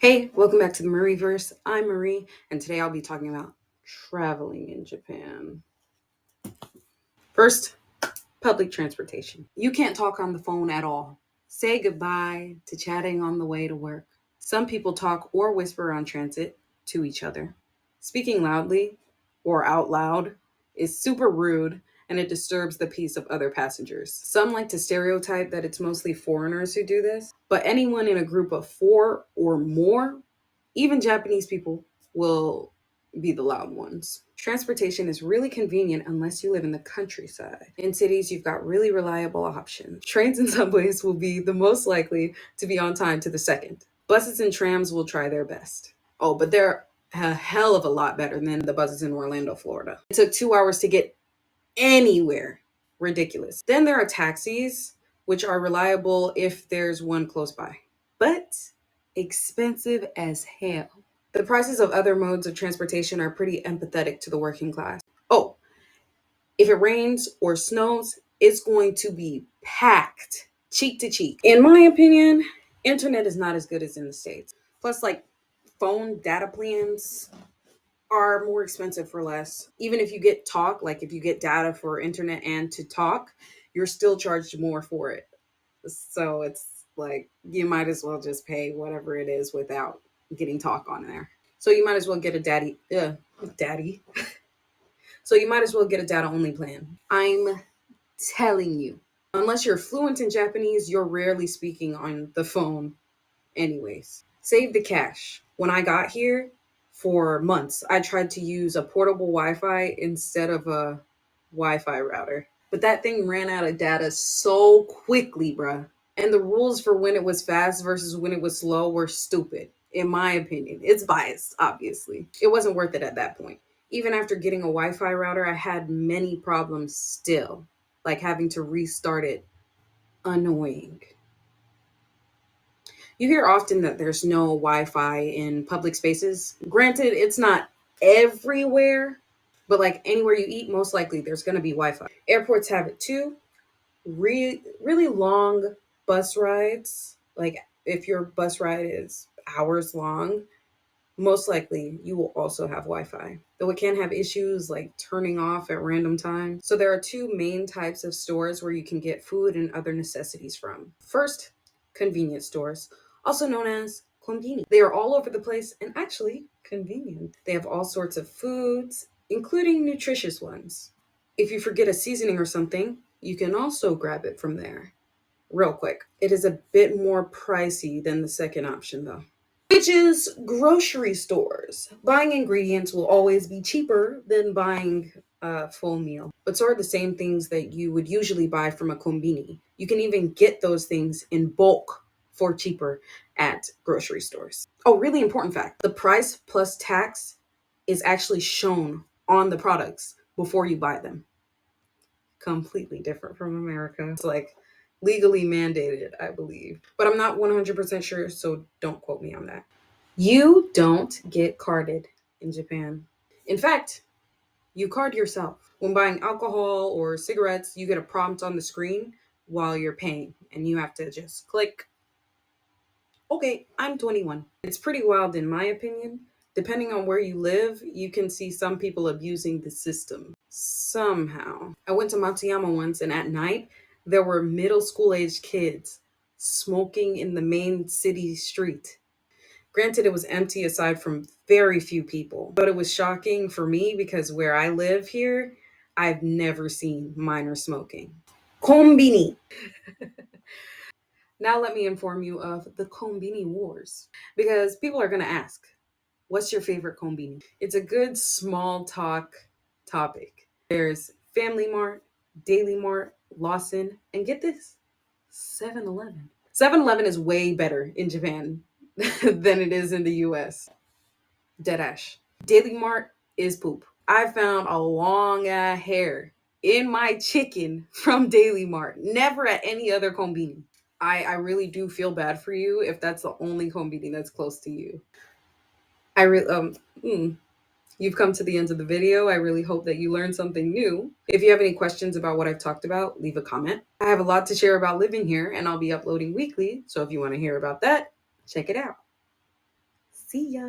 Hey, welcome back to the Marieverse. I'm Marie, and today I'll be talking about traveling in Japan. First, public transportation. You can't talk on the phone at all. Say goodbye to chatting on the way to work. Some people talk or whisper on transit to each other. Speaking loudly or out loud is super rude and it disturbs the peace of other passengers. Some like to stereotype that it's mostly foreigners who do this, but anyone in a group of four or more, even Japanese people, will be the loud ones. Transportation is really convenient unless you live in the countryside. In cities, you've got really reliable options. Trains and subways will be the most likely to be on time to the second. Buses and trams will try their best. Oh, but they're a hell of a lot better than the buses in Orlando, Florida. It took 2 hours to get anywhere. Ridiculous. Then there are taxis, which are reliable if there's one close by, but expensive as hell. The prices of other modes of transportation are pretty empathetic to the working class. Oh, if it rains or snows, it's going to be packed cheek to cheek. In my opinion, internet is not as good as in the States. Plus, like phone data plans are more expensive for less. Even if you get talk, like if you get data for internet and to talk, you're still charged more for it. So it's like you might as well just pay whatever it is without getting talk on there. So you might as well get a daddy. So you might as well get a data only plan. I'm telling you, unless you're fluent in Japanese, you're rarely speaking on the phone anyways. Save the cash. When I got here, for months, I tried to use a portable Wi-Fi instead of a Wi-Fi router. But that thing ran out of data so quickly, bruh. And the rules for when it was fast versus when it was slow were stupid, in my opinion. It's biased, obviously. It wasn't worth it at that point. Even after getting a Wi Fi router, I had many problems still, like having to restart it. Annoying. You hear often that there's no Wi Fi in public spaces. Granted, it's not everywhere, but like anywhere you eat, most likely there's going to be Wi Fi. Airports have it too. Really long bus rides, like if your bus ride is hours long, most likely you will also have Wi-Fi. Though it can have issues like turning off at random times. So there are two main types of stores where you can get food and other necessities from. First, convenience stores, also known as Konbini. They are all over the place and actually convenient. They have all sorts of foods, including nutritious ones. If you forget a seasoning or something, you can also grab it from there. Real quick. It is a bit more pricey than the second option though, which is grocery stores. Buying ingredients will always be cheaper than buying a full meal, but so are the same things that you would usually buy from a kombini. You can even get those things in bulk for cheaper at grocery stores. Oh, really important fact, the price plus tax is actually shown on the products before you buy them. Completely different from America. It's like legally mandated, I believe. But I'm not 100% sure, so don't quote me on that. You don't get carded in Japan. In fact, you card yourself. When buying alcohol or cigarettes, you get a prompt on the screen while you're paying, and you have to just click, okay, I'm 21. It's pretty wild, in my opinion. Depending on where you live, you can see some people abusing the system somehow. I went to Matsuyama once, and at night, there were middle school aged kids smoking in the main city street. Granted, it was empty aside from very few people, but it was shocking for me because where I live here, I've never seen minor smoking. Konbini. Now let me inform you of the Konbini Wars because people are going to ask, what's your favorite Konbini? It's a good small talk topic. There's Family Mart, Daily Mart, Lawson, and get this, 7-Eleven. 7-Eleven is way better in Japan than it is in the US. Deadash. Daily Mart is poop. I found a long hair in my chicken from Daily Mart. Never at any other kombini. I really do feel bad for you if that's the only kombini that's close to you. I really You've come to the end of the video. I really hope that you learned something new. If you have any questions about what I've talked about, leave a comment. I have a lot to share about living here and I'll be uploading weekly. So if you want to hear about that, check it out. See ya.